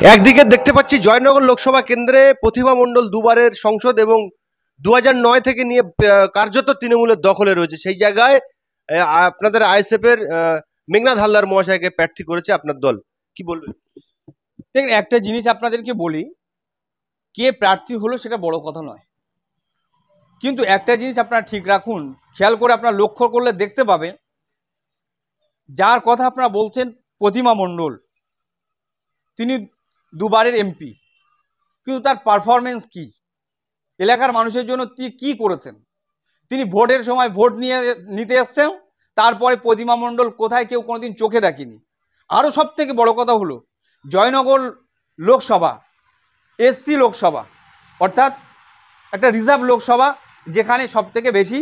একদিকে দেখতে পাচ্ছি জয়নগর লোকসভা কেন্দ্রে প্রতিভা মণ্ডল দুবারের সংসদ এবং 2009 থেকে নিয়ে কার্যত তৃণমূলের দখলে রয়েছে। সেই জায়গায় আপনাদের আইএসএফ এর মেঘনাথ হালদার মহাশয়কে প্রার্থী করেছে আপনার দল, কি বলবেন? দেখুন, একটা জিনিস আপনাদেরকে বলি, কে প্রার্থী হলো সেটা বড় কথা নয়, কিন্তু একটা জিনিস আপনারা ঠিক রাখুন, খেয়াল করে আপনারা লক্ষ্য করলে দেখতে পাবেন যার কথা আপনারা বলছেন প্রতিমা মণ্ডল, তিনি দুবারের এমপি, কিন্তু তার পারফরমেন্স কি, এলাকার মানুষের জন্য কি করেছেন? তিনি ভোটের সময় ভোট নিতে এসছেন, তারপরে প্রতিমা মণ্ডল কোথায় কেউ কোনোদিন চোখে দেখেনি। আরও সব থেকে বড় কথা হলো জয়নগর লোকসভা এসসি লোকসভা, অর্থাৎ একটা রিজার্ভ লোকসভা, যেখানে সব থেকে বেশি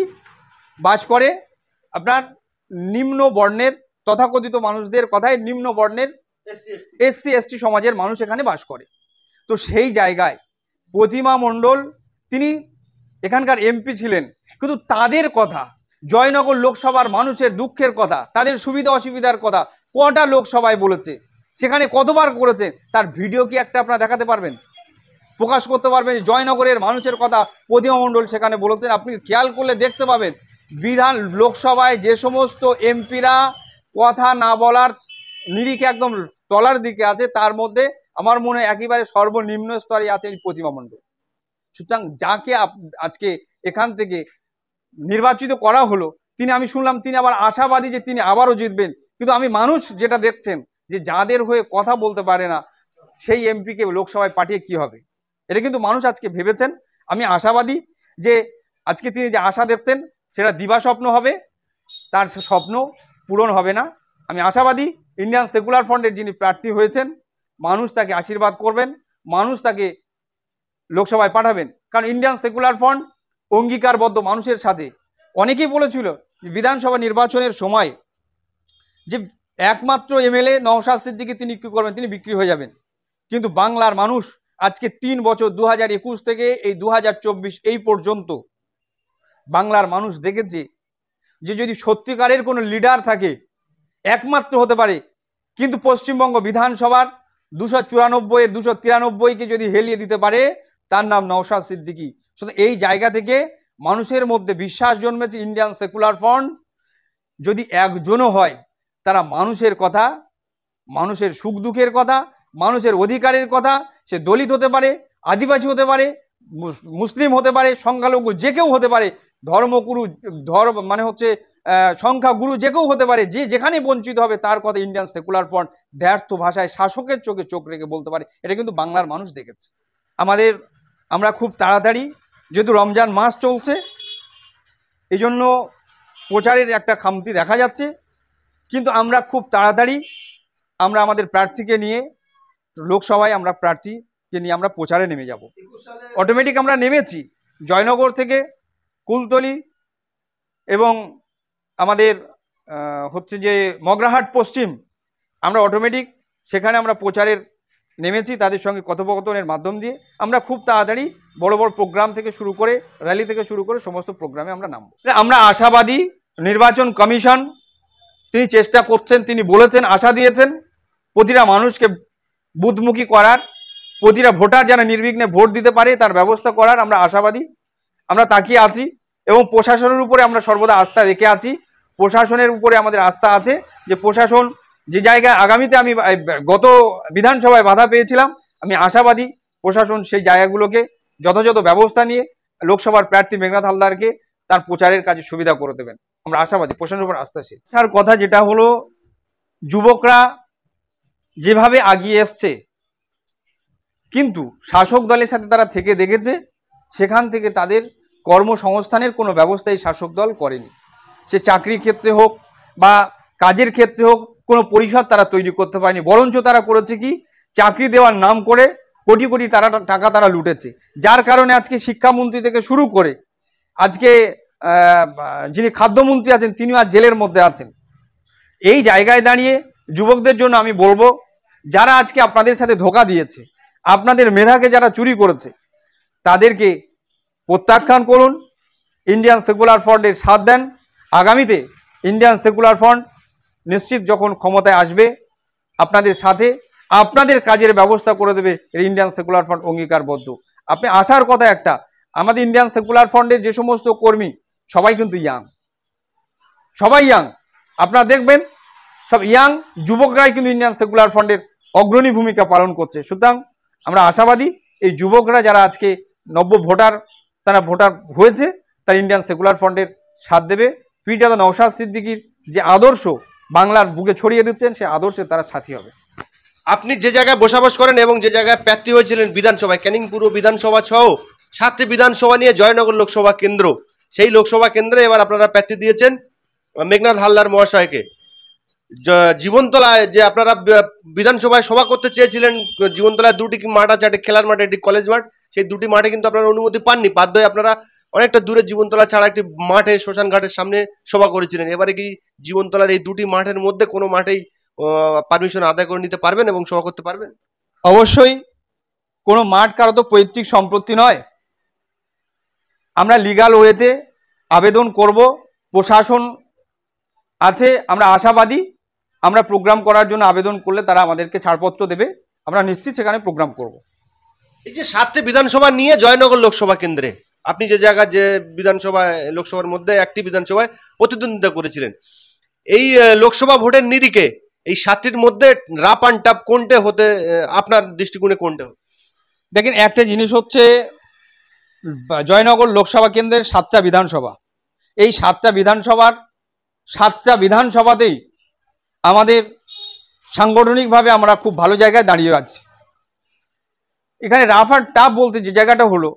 বাস করে আপনার নিম্ন বর্ণের তথাকথিত মানুষদের কথায় নিম্ন বর্ণের এসসি এসটি সমাজের মানুষ এখানে বাস করে। তো সেই জায়গায় প্রতিমা মণ্ডল তিনি এখানকার এমপি ছিলেন, কিন্তু তাদের কথা, জয়নগর লোকসভার মানুষের দুঃখের কথা, তাদের সুবিধা অসুবিধার কথা কটা লোকসভায় বলেছে, সেখানে কতবার করেছে, তার ভিডিও কি একটা আপনারা দেখাতে পারবেন, প্রকাশ করতে পারবেন? জয়নগরের মানুষের কথা প্রতিমা মণ্ডল সেখানে বলেছেন। আপনি খেয়াল করলে দেখতে পাবেন বিধান লোকসভায় যে সমস্ত এমপিরা কথা না বলার নিরিখে একদম তলার দিকে আছে, তার মধ্যে আমার মনে হয় একেবারে সর্বনিম্ন স্তরে আছে প্রতিমা মণ্ডল। সুতরাং যাকে আজকে এখান থেকে নির্বাচিত করা হলো, তিনি, আমি শুনলাম তিনি আবার আশাবাদী যে তিনি আবারও জিতবেন, কিন্তু আমি মানুষ যেটা দেখছেন যে যাদের হয়ে কথা বলতে পারে না সেই এমপিকে লোকসভায় পাঠিয়ে কি হবে, এটা কিন্তু মানুষ আজকে ভেবেছেন। আমি আশাবাদী যে আজকে তিনি যে আশা দেখছেন সেটা দিবা স্বপ্ন হবে, তার স্বপ্ন পূরণ হবে না। আমি আশাবাদী ইন্ডিয়ান সেকুলার ফ্রন্টের যিনি প্রার্থী হয়েছেন, মানুষ তাকে আশীর্বাদ করবেন, মানুষ তাকে লোকসভায় পাঠাবেন, কারণ ইন্ডিয়ান সেকুলার ফ্রন্ট অঙ্গীকারবদ্ধ মানুষের সাথে। অনেকেই বলেছিল বিধানসভা নির্বাচনের সময় যে একমাত্র এমএলএ নওশাদ সিদ্দিকী, তিনি কি করবেন, তিনি বিক্রি হয়ে যাবেন, কিন্তু বাংলার মানুষ আজকে 3 বছর 2021 থেকে এই 2024 এই পর্যন্ত বাংলার মানুষ দেখেছে যে যদি সত্যিকারের কোনো লিডার থাকে একমাত্র হতে পারে, কিন্তু পশ্চিমবঙ্গ বিধানসভার 294 এর 293কে যদি হেলিয়ে দিতে পারে তার নাম নওশাদ সিদ্দিকী। সুতরাং এই জায়গা থেকে মানুষের মধ্যে বিশ্বাস জন্মেছে ইন্ডিয়ান সেকুলার ফ্রন্ট যদি একজনও হয়, তারা মানুষের কথা, মানুষের সুখ দুঃখের কথা, মানুষের অধিকারের কথা, সে দলিত হতে পারে, আদিবাসী হতে পারে, মুসলিম হতে পারে, সংখ্যালঘু যে কেউ হতে পারে, ধর্মগুরু মানে হচ্ছে সংখ্যাগুরু যে কেউ হতে পারে, যে যেখানে বঞ্চিত হবে তার কথা ইন্ডিয়ান সেকুলার ফ্রন্ট দ্ব্যর্থ ভাষায় শাসকের চোখে চোখ রেখে বলতে পারে। এটা কিন্তু বাংলার মানুষ দেখেছে। আমরা খুব তাড়াতাড়ি, যেহেতু রমজান মাস চলছে, এই জন্য প্রচারের একটা খামতি দেখা যাচ্ছে, কিন্তু আমরা খুব তাড়াতাড়ি আমরা আমাদের প্রার্থীকে নিয়ে লোকসভায় আমরা প্রার্থীকে নিয়ে আমরা প্রচারে নেমে যাব। অটোমেটিক আমরা নেমেছি জয়নগর থেকে কুলতলি এবং আমাদের হচ্ছে যে মগরাহাট পশ্চিম, আমরা অটোমেটিক সেখানে আমরা প্রচারের নেমেছি। তাদের সঙ্গে কথোপকথনের মাধ্যম দিয়ে আমরা খুব তাড়াতাড়ি বড় বড় প্রোগ্রাম থেকে শুরু করে র্যালি থেকে শুরু করে সমস্ত প্রোগ্রামে আমরা নামব। আমরা আশাবাদী নির্বাচন কমিশন তিনি চেষ্টা করছেন, তিনি বলেছেন, আশা দিয়েছেন প্রতিটা মানুষকে বুথমুখী করার, প্রতিটা ভোটার যেন নির্বিঘ্নে ভোট দিতে পারে তার ব্যবস্থা করার আমরা আশাবাদী। আমরা তাকিয়ে আছি এবং প্রশাসনের উপরে আমরা সর্বদা আস্থা রেখে আছি। প্রশাসনের উপরে আমাদের আস্থা আছে যে প্রশাসন যে জায়গায় আগামীতে আমি গত বিধানসভায় বাধা পেয়েছিলাম, আমি আশাবাদী প্রশাসন সেই জায়গাগুলোকে যথাযথ ব্যবস্থা নিয়ে লোকসভার প্রার্থী মেঘনাথ হালদারকে তার প্রচারের কাজে সুবিধা করে দেবেন। আমরা আশাবাদী, প্রশাসনের উপর আস্থাশীল। তার কথা যেটা হলো, যুবকরা যেভাবে আগিয়ে এসছে, কিন্তু শাসক দলের সাথে তারা থেকে দেখেছে সেখান থেকে তাদের কর্মসংস্থানের কোনো ব্যবস্থাই শাসক দল করেনি। সে চাকরির ক্ষেত্রে হোক বা কাজের ক্ষেত্রে হোক, কোনো পরিষদ তারা তৈরি করতে পারেনি, বরঞ্চ তারা করেছে কি, চাকরি দেওয়ার নাম করে কোটি কোটি টাকা তারা লুটেছে, যার কারণে আজকে শিক্ষামন্ত্রী থেকে শুরু করে আজকে যিনি খাদ্যমন্ত্রী আছেন তিনিও আজ জেলের মধ্যে আছেন। এই জায়গায় দাঁড়িয়ে যুবকদের জন্য আমি বলবো, যারা আজকে আপনাদের সাথে ধোঁকা দিয়েছে, আপনাদের মেধাকে যারা চুরি করেছে, তাদেরকে প্রত্যাখ্যান করুন, ইন্ডিয়ান সেকুলার ফ্রন্টের সাথ দেন। আগামীতে ইন্ডিয়ান সেকুলার ফ্রন্ট নিশ্চিত যখন ক্ষমতায় আসবে আপনাদের সাথে আপনাদের কাজের ব্যবস্থা করে দেবে ইন্ডিয়ান সেকুলার ফ্রন্ট অঙ্গীকারবদ্ধ। আপনি আসার কথা একটা, আমাদের ইন্ডিয়ান সেকুলার ফ্রন্টের যে সমস্ত কর্মী সবাই কিন্তু ইয়াং, সবাই ইয়াং, আপনারা দেখবেন সব ইয়াং যুবকরাই কিন্তু ইন্ডিয়ান সেকুলার ফ্রন্টের অগ্রণী ভূমিকা পালন করছে। সুতরাং আমরা আশাবাদী এই যুবকরা যারা আজকে নব্য ভোটার, তারা ভোটার হয়েছে, তারা ইন্ডিয়ান সেকুলার ফ্রন্টের সাথ দেবে। পীরজাদা নওশাদ সিদ্দিকীর যে আদর্শ বাংলার বুকে ছড়িয়ে দিচ্ছেন, সেই আদর্শে তারা সাথী হবে। আপনি যে জায়গায় বসবাস করেন এবং যে জায়গায় প্রার্থী হয়েছিলেন বিধানসভায়, ক্যানিং পূর্ব বিধানসভা সহ 7টি বিধানসভা নিয়ে জয়নগর লোকসভা কেন্দ্র, সেই লোকসভা কেন্দ্রে এবার আপনারা প্রার্থী দিয়েছেন মেঘনাথ হালদার মহাশয়কে। জীবনতলায় যে আপনারা বিধানসভায় সভা করতে চেয়েছিলেন, জীবনতলায় 2টি মাঠ আছে, একটি খেলার মাঠ, একটি কলেজ মাঠ, সেই 2টি মাঠে কিন্তু আপনারা অনুমতি পাননি, বাধ্য হয়ে আপনারা অনেকটা দূরে জীবনতলা ছাড়া একটি মাঠে শ্মশান ঘাটের সামনে সভা করেছিলেন। এবারে কি জীবনতলার এই 2টি মাঠের মধ্যে কোনো মাঠেই পারমিশন আদায় করে নিতে পারবেন এবং সভা করতে পারবেন? অবশ্যই, কোনো মাঠ কারো তো পৈতৃক সম্পত্তি নয়। আমরা লিগ্যাল ওয়েতে আবেদন করব, প্রশাসন আছে, আমরা আশাবাদী আমরা প্রোগ্রাম করার জন্য আবেদন করলে তারা আমাদেরকে ছাড়পত্র দেবে, আমরা নিশ্চিত সেখানে প্রোগ্রাম করব। এই যে 7টি বিধানসভা নিয়ে জয়নগর লোকসভা কেন্দ্রে আপনি যে জায়গায় যে বিধানসভায় লোকসভার মধ্যে একটি বিধানসভায় প্রতিদ্বন্দ্বিতা করেছিলেন, এই লোকসভা ভোটের নিরিখে এই 7টির মধ্যে রাফ অ্যান্ড টাফ কোনটে হতে আপনার দৃষ্টিকোণে কোনটে হতে? দেখেন, একটা জিনিস হচ্ছে জয়নগর লোকসভা কেন্দ্রের 7টা বিধানসভা, এই 7টা বিধানসভার 7টা বিধানসভাতেই আমাদের সাংগঠনিকভাবে আমরা খুব ভালো জায়গায় দাঁড়িয়ে আছি। এখানে রাফ আর টাফ বলতে যে জায়গাটা হলো,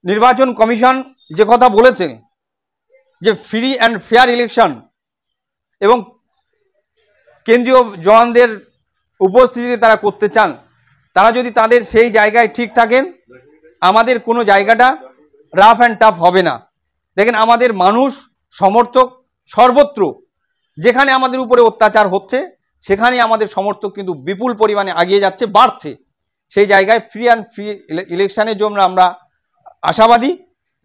নির্বাচন কমিশন যে কথা বলেছে যে ফ্রি অ্যান্ড ফেয়ার ইলেকশন এবং কেন্দ্রীয় জওয়ানদের উপস্থিতিতে তারা করতে চান, তারা যদি তাদের সেই জায়গায় ঠিক থাকেন, আমাদের কোনো জায়গাটা রাফ অ্যান্ড টাফ হবে না। দেখেন, আমাদের মানুষ সমর্থক সর্বত্র, যেখানে আমাদের উপরে অত্যাচার হচ্ছে সেখানে আমাদের সমর্থক কিন্তু বিপুল পরিমাণে এগিয়ে যাচ্ছে, বাড়ছে। সেই জায়গায় ফ্রি অ্যান্ড ফ্রি ইলেকশনের জন্য আমরা আশাবাদী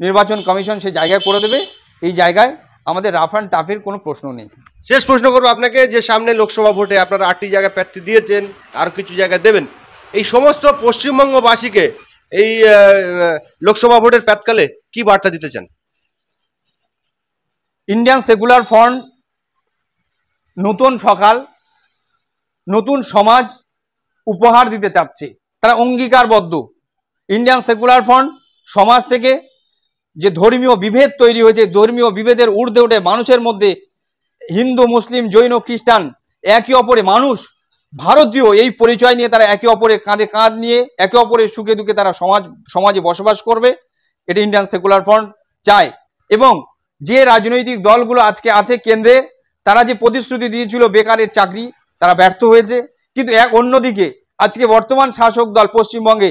নির্বাচন কমিশন সেই জায়গায় করে দেবে। এই জায়গায় আমাদের রাফ অ্যান্ড টাফের কোনো প্রশ্ন নেই। শেষ প্রশ্ন করবো আপনাকে, যে সামনে লোকসভা ভোটে আপনারা 8টি জায়গায় প্রার্থী দিয়েছেন, আর কিছু জায়গায় দেবেন, এই সমস্ত পশ্চিমবঙ্গবাসীকে এই লোকসভা ভোটের প্রাতকালে কি বার্তা দিতে চান? ইন্ডিয়ান সেকুলার ফ্রন্ট নতুন সকাল, নতুন সমাজ উপহার দিতে চাচ্ছে, তারা অঙ্গীকারবদ্ধ। ইন্ডিয়ান সেকুলার ফ্রন্ট সমাজ থেকে যে ধর্মীয় বিভেদ তৈরি হয়েছে, ধর্মীয় বিভেদের ঊর্ধ্বে উঠে মানুষের মধ্যে হিন্দু, মুসলিম, জৈন, খ্রিস্টান একে অপরে মানুষ, ভারতীয় এই পরিচয় নিয়ে তারা একে অপরের কাঁধে কাঁধ নিয়ে একে অপরের সুখে দুঃখে তারা সমাজে বসবাস করবে, এটা ইন্ডিয়ান সেকুলার ফ্রন্ট চায়। এবং যে রাজনৈতিক দলগুলো আজকে আছে কেন্দ্রে, তারা যে প্রতিশ্রুতি দিয়েছিল বেকারের চাকরি, তারা ব্যর্থ হয়েছে। কিন্তু অন্যদিকে আজকে বর্তমান শাসক দল, পশ্চিমবঙ্গে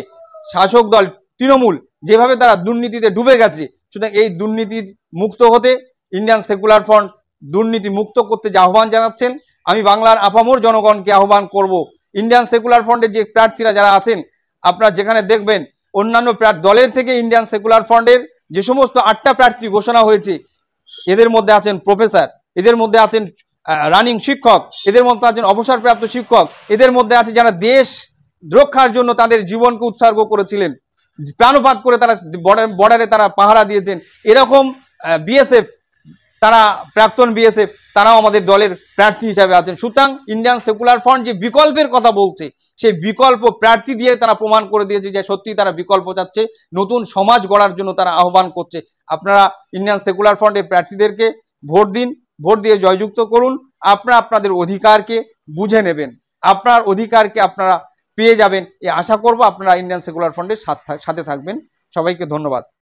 শাসক দল তৃণমূল, যেভাবে তারা দুর্নীতিতে ডুবে গেছে, সুতরাং এই দুর্নীতির মুক্ত হতে ইন্ডিয়ান সেকুলার ফ্রন্ট দুর্নীতি মুক্ত করতে যে আহ্বান জানাচ্ছেন, আমি বাংলার আপামর জনগণকে আহ্বান করব, ইন্ডিয়ান সেকুলার ফ্রন্টের যে প্রার্থীরা যারা আছেন, আপনারা যেখানে দেখবেন অন্যান্য দলের থেকে ইন্ডিয়ান সেকুলার ফ্রন্টের যে সমস্ত 8টা প্রার্থী ঘোষণা হয়েছে, এদের মধ্যে আছেন প্রফেসর, এদের মধ্যে আছেন রানিং শিক্ষক, এদের মধ্যে আছেন অবসরপ্রাপ্ত শিক্ষক, এদের মধ্যে আছে যারা দেশ রক্ষার জন্য তাদের জীবনকে উৎসর্গ করেছিলেন, প্রাণপাত করে তারা বর্ডারে তারা পাহারা দিয়েছেন, এরকম বিএসএফ, তারা প্রাক্তন বিএসএফ, তারাও আমাদের দলের প্রার্থী হিসাবে আছেন। সুতরাং ইন্ডিয়ান সেকুলার ফ্রন্ট যে বিকল্পের কথা বলছে, সেই বিকল্প প্রার্থী দিয়ে তারা প্রমাণ করে দিয়েছে যে সত্যি তারা বিকল্প চাচ্ছে, নতুন সমাজ গড়ার জন্য তারা আহ্বান করছে। আপনারা ইন্ডিয়ান সেকুলার ফ্রন্টের প্রার্থীদেরকে ভোট দিন, ভোট দিয়ে জয়যুক্ত করুন। আপনারা আপনাদের অধিকারকে বুঝে নেবেন, আপনার অধিকারকে আপনারা পেয়ে যাবেন, এই আশা করব। আপনারা ইন্ডিয়ান সেকুলার ফ্রন্টের সাথে থাকবেন। সবাইকে ধন্যবাদ।